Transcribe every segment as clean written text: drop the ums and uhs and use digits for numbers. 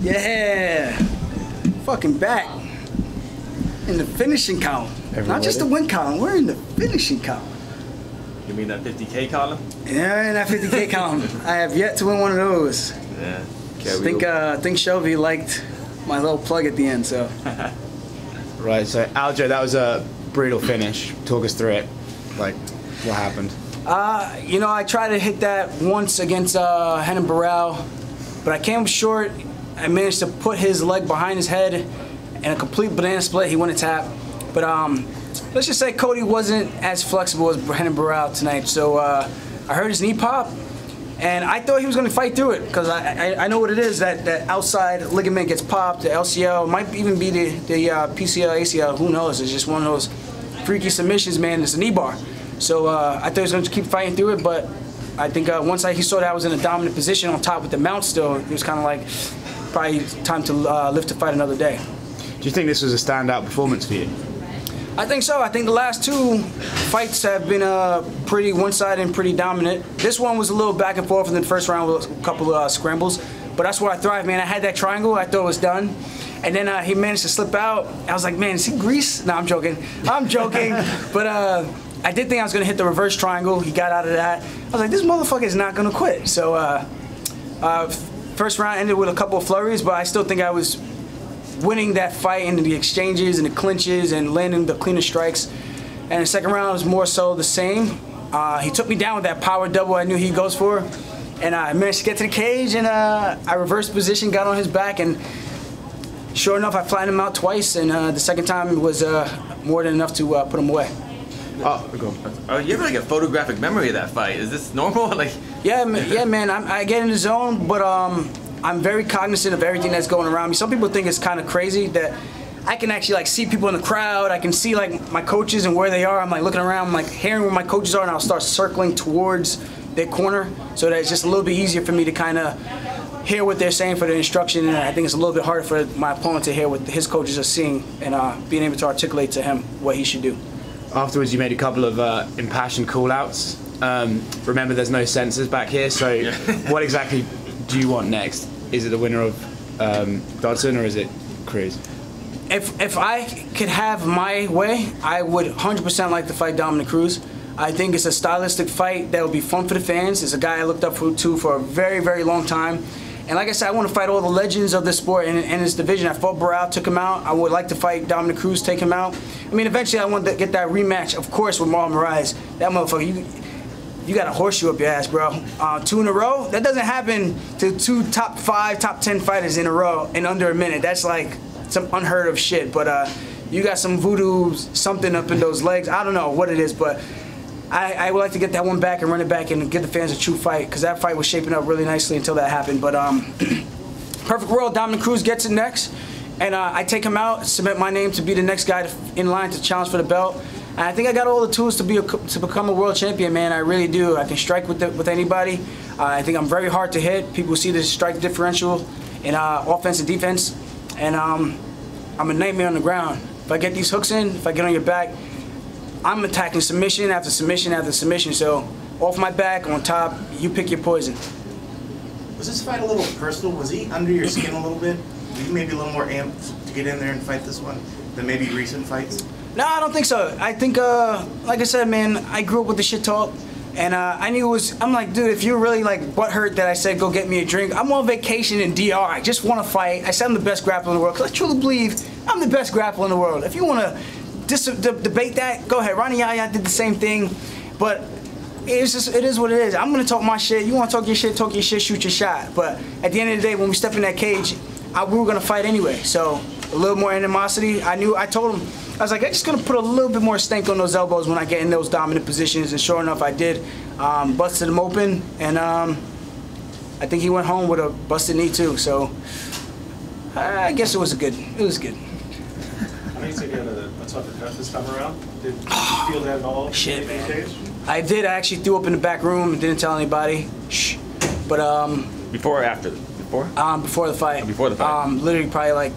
Yeah, fucking back in the finishing column. Not just the win column, we're in the finishing column. You mean that 50K column? Yeah, in that 50K column. I have yet to win one of those. Yeah. I think Shelby liked my little plug at the end, so. Right, so Aljo, that was a brutal finish. Talk us through it. Like, what happened? You know, I tried to hit that once against Renan Barão, but I came short. I managed to put his leg behind his head and a complete banana split. He went to tap. But let's just say Cody wasn't as flexible as Renan Barão tonight. So I heard his knee pop, and I thought he was going to fight through it because I know what it is. That outside ligament gets popped. The LCL might even be the PCL, ACL. Who knows? It's just one of those freaky submissions, man. It's a knee bar. So I thought he was going to keep fighting through it, but I think once he saw that I was in a dominant position on top with the mount still, it was kind of like probably time to live to fight another day. Do you think this was a standout performance for you? I think so. I think the last two fights have been pretty one-sided and pretty dominant. This one was a little back and forth in the first round with a couple of scrambles, but that's where I thrive, man. I had that triangle. I thought it was done. And then he managed to slip out. I was like, man, is he grease? No, I'm joking. I'm joking. But I did think I was going to hit the reverse triangle. He got out of that. I was like, this motherfucker is not going to quit. So first round ended with a couple of flurries, but I still think I was winning that fight in the exchanges and the clinches and landing the cleaner strikes. And the second round was more so the same. He took me down with that power double I knew he goes for. And I managed to get to the cage, and I reversed position, got on his back, and sure enough, I flattened him out twice, and the second time was more than enough to put him away. Oh, go on. You have like a photographic memory of that fight. Is this normal? Like, yeah, man. I get in the zone, but I'm very cognizant of everything that's going around me. Some people think it's kind of crazy that I can actually like see people in the crowd. I can see like my coaches and where they are. I'm like looking around, I'm like hearing where my coaches are, and I'll start circling towards their corner so that it's just a little bit easier for me to kind of hear what they're saying for the instruction, and I think it's a little bit harder for my opponent to hear what his coaches are seeing and being able to articulate to him what he should do. Afterwards, you made a couple of impassioned call-outs. Remember, there's no censors back here, so what exactly do you want next? Is it the winner of Dodson, or is it Cruz? If I could have my way, I would 100% like to fight Dominick Cruz. I think it's a stylistic fight that will be fun for the fans. It's a guy I looked up to for a very, very long time. And like I said, I want to fight all the legends of the sport in this division. I fought Barão, took him out. I would like to fight Dominick Cruz, take him out. I mean, eventually I want to get that rematch, of course, with Marlon Moraes. That motherfucker, you got a horseshoe up your ass, bro. 2 in a row? That doesn't happen to 2 top 5, top 10 fighters in a row in under a minute. That's like some unheard of shit. But you got some voodoo something up in those legs. I don't know what it is, but I would like to get that one back and run it back and give the fans a true fight, because that fight was shaping up really nicely until that happened. But perfect world, Dominick Cruz gets it next, and I take him out, submit my name to be the next guy in line to challenge for the belt. And I think I got all the tools to become a world champion, man. I really do. I can strike with anybody. I think I'm very hard to hit. People see the strike differential in offense and defense, and I'm a nightmare on the ground. If I get these hooks in, if I get on your back, I'm attacking submission after submission after submission. So off my back, on top, you pick your poison. Was this fight a little personal? Was he under your skin a little bit? Were you maybe a little more amped to get in there and fight this one than maybe recent fights? No, I don't think so. I think, like I said, man, I grew up with the shit talk, and I knew it was. I'm like, dude, if you're really like butthurt that I said go get me a drink, I'm on vacation in DR. I just want to fight. I said I'm the best grappler in the world because I truly believe I'm the best grappler in the world. If you want to debate that, go ahead. Ronnie Yaya did the same thing, but it is what it is. I'm gonna talk my shit. You want to talk your shit, shoot your shot. But at the end of the day, when we step in that cage, we were gonna fight anyway. So a little more animosity. I told him, I was like, I'm just gonna put a little bit more stank on those elbows when I get in those dominant positions, and sure enough, I did. Busted him open, and I think he went home with a busted knee too. So I guess it was good. It was good. I know you said you had a tougher cut this time around. Did you feel that at all? Shit, man. I did. I actually threw up in the back room and didn't tell anybody. Shh. But before or after? Before? Before the fight. Before the fight. Literally probably like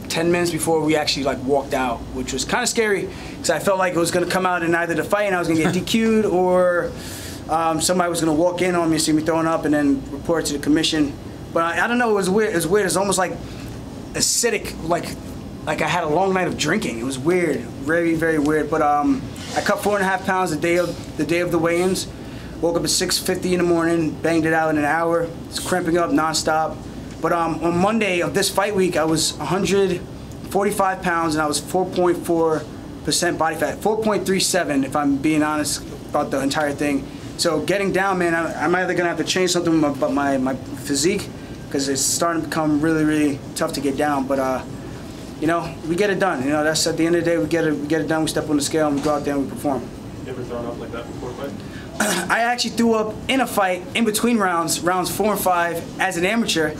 10 minutes before we actually like walked out, which was kind of scary because I felt like it was gonna come out in either the fight and I was gonna get DQ'd, or somebody was gonna walk in on me, see me throwing up, and then report to the commission. But I don't know. It was weird. It was weird. It's almost like acidic, like I had a long night of drinking. It was weird, very, very weird. But I cut 4.5 pounds the day of the weigh-ins. Woke up at 6:50 in the morning, banged it out in an hour. It's cramping up nonstop. But on Monday of this fight week, I was 145 pounds and I was 4.4% body fat, 4.37 if I'm being honest about the entire thing. So getting down, man, I'm either gonna have to change something about my physique, because it's starting to become really, really tough to get down. But you know, we get it done. You know, that's at the end of the day, we get it done. We step on the scale and we go out there and we perform. You ever thrown up like that before a fight? I actually threw up in a fight in between rounds 4 and 5 as an amateur.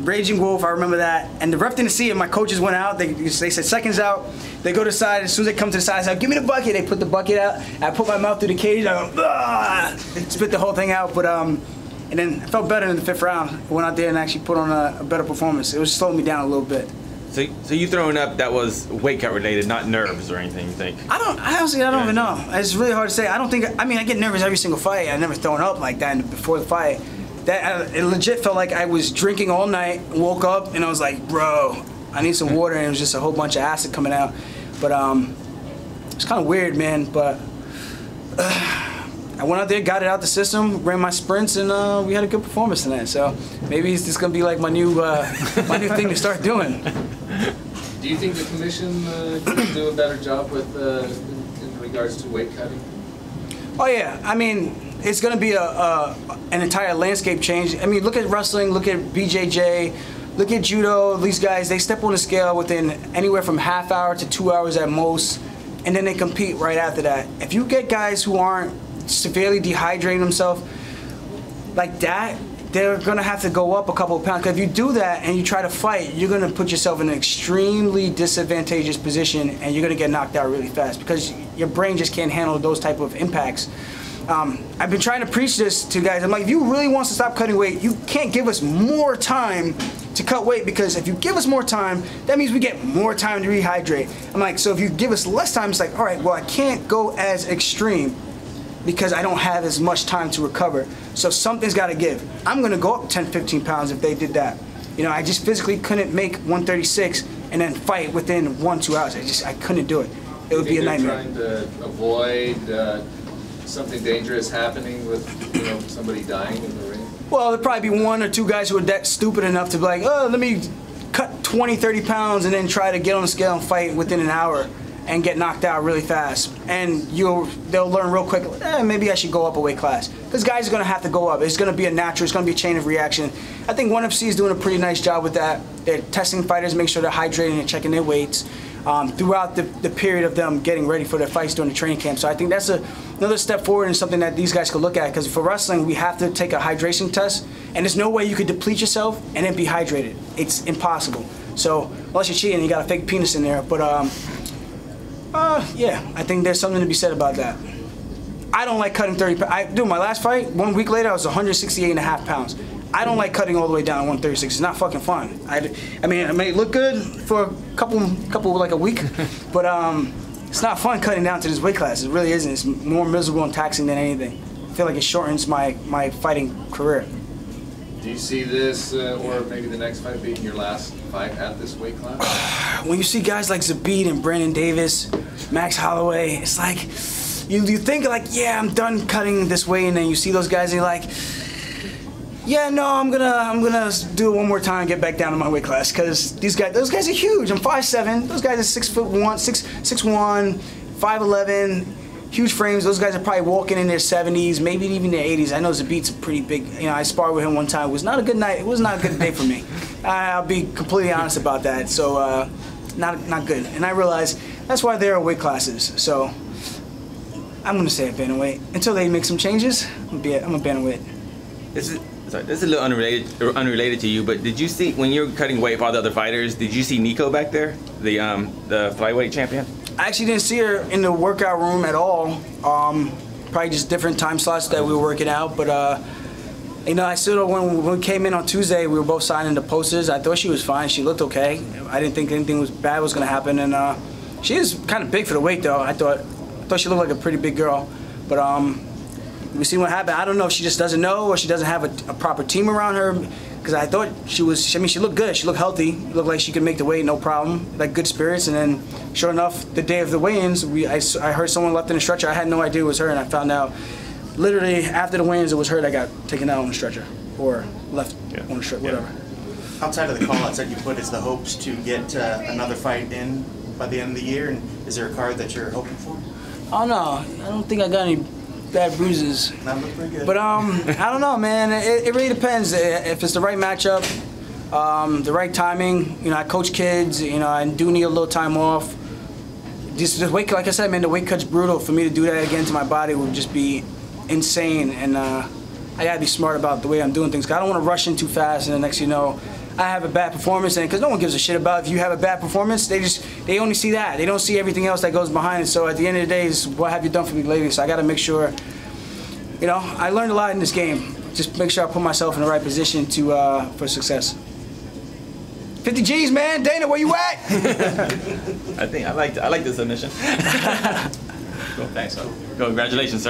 Raging Wolf, I remember that. And the ref didn't see it. My coaches went out. They said seconds out. They go to the side. As soon as they come to the side, I said, give me the bucket. They put the bucket out. I put my mouth through the cage. I go, ah! Spit the whole thing out. But and then I felt better in the 5th round. I went out there and actually put on a better performance. It was slowing me down a little bit. So you throwing up, that was weight cut related, not nerves or anything, you think? Honestly, I don't even know. It's really hard to say. I mean, I get nervous every single fight. I never thrown up like that before the fight. It legit felt like I was drinking all night, woke up, and I was like, bro, I need some water, and it was just a whole bunch of acid coming out. But it's kind of weird, man. But I went out there, got it out the system, ran my sprints, and we had a good performance tonight. So maybe it's just gonna be like my new thing to start doing. Do you think the commission can do a better job with in regards to weight cutting? Oh yeah, I mean, it's gonna be an entire landscape change. I mean, look at wrestling, look at BJJ, look at judo. These guys, they step on the scale within anywhere from half hour to 2 hours at most, and then they compete right after that. If you get guys who aren't severely dehydrating themselves like that, they're gonna have to go up a couple of pounds. Because if you do that and you try to fight, you're gonna put yourself in an extremely disadvantageous position, and you're gonna get knocked out really fast because your brain just can't handle those type of impacts. I've been trying to preach this to guys. I'm like, if you really want to stop cutting weight, you can't give us more time to cut weight, because if you give us more time, that means we get more time to rehydrate. I'm like, so if you give us less time, it's like, all right, well, I can't go as extreme because I don't have as much time to recover. So something's got to give. I'm going to go up 10, 15 pounds if they did that. You know, I just physically couldn't make 136 and then fight within 1-2 hours. I couldn't do it. It would be a nightmare. Trying to avoid something dangerous happening with, you know, somebody dying in the ring? Well, there'd probably be 1 or 2 guys who are that stupid enough to be like, oh, let me cut 20, 30 pounds and then try to get on the scale and fight within an hour and get knocked out really fast. And they'll learn real quick, maybe I should go up a weight class. Because guys are going to have to go up. It's going to be a natural, it's going to be a chain of reaction. I think ONE FC is doing a pretty nice job with that. They're testing fighters, make sure they're hydrating and checking their weights throughout the period of them getting ready for their fights during the training camp. So I think that's another step forward and something that these guys could look at. Because for wrestling, we have to take a hydration test, and there's no way you could deplete yourself and then be hydrated. It's impossible. So unless you're cheating, you got a fake penis in there. But yeah, I think there's something to be said about that. I don't like cutting 30 pounds. Dude, my last fight, 1 week later, I was 168.5 pounds. I don't like cutting all the way down to 136. It's not fucking fun. I mean, it may look good for a couple like a week, but it's not fun cutting down to this weight class. It really isn't. It's more miserable and taxing than anything. I feel like it shortens my fighting career. Do you see this, or maybe the next fight being your last fight at this weight class? When you see guys like Zabit and Brandon Davis, Max Holloway, it's like, you think like, yeah, I'm done cutting this weight, and then you see those guys and you're like, yeah, no, I'm gonna do it one more time and get back down to my weight class, because those guys are huge. I'm 5'7". Those guys are 6'1", 5'11", huge frames. Those guys are probably walking in their 70s, maybe even their 80s. I know Zabit's a pretty big. You know, I sparred with him one time. It was not a good night. It was not a good day for me. I'll be completely honest about that. So not good. And I realize that's why there are weight classes. So I'm gonna say a bantamweight until they make some changes. I'm a bantamweight. This is a little unrelated to you, but did you see, when you were cutting weight for all the other fighters, did you see Nico back there, the flyweight champion? I actually didn't see her in the workout room at all. Probably just different time slots that we were working out. But you know, I still, when we came in on Tuesday, we were both signing the posters. I thought she was fine. She looked okay. I didn't think anything bad was gonna happen. And she is kind of big for the weight, though. I thought she looked like a pretty big girl. But we see what happened. I don't know if she just doesn't know or she doesn't have a proper team around her. Because I thought she was, I mean, she looked good. She looked healthy. Looked like she could make the weight, no problem. Like good spirits. And then, sure enough, the day of the weigh-ins, I heard someone left in a stretcher. I had no idea it was her, and I found out literally after the weigh-ins it was her that got taken out on a stretcher or left on a stretcher, whatever. Outside of the call-outs that you put, is the hopes to get another fight in by the end of the year? And is there a card that you're hoping for? Oh no, I don't think I got any bad bruises. That looked pretty good. But I don't know, man. It really depends. If it's the right matchup, the right timing. You know, I coach kids. You know, I do need a little time off. Just the weight, like I said, man, the weight cut's brutal. For me to do that again to my body would just be insane. And I gotta be smart about the way I'm doing things. 'Cause I don't want to rush in too fast, and the next you know, I have a bad performance. And because no one gives a shit about if you have a bad performance, they only see that. They don't see everything else that goes behind it. So at the end of the day, it's what have you done for me lately? So I gotta make sure. You know, I learned a lot in this game. Just make sure I put myself in the right position to for success. 50 G's, man. Dana, where you at? I like the submission. Cool, thanks. Congratulations, sir.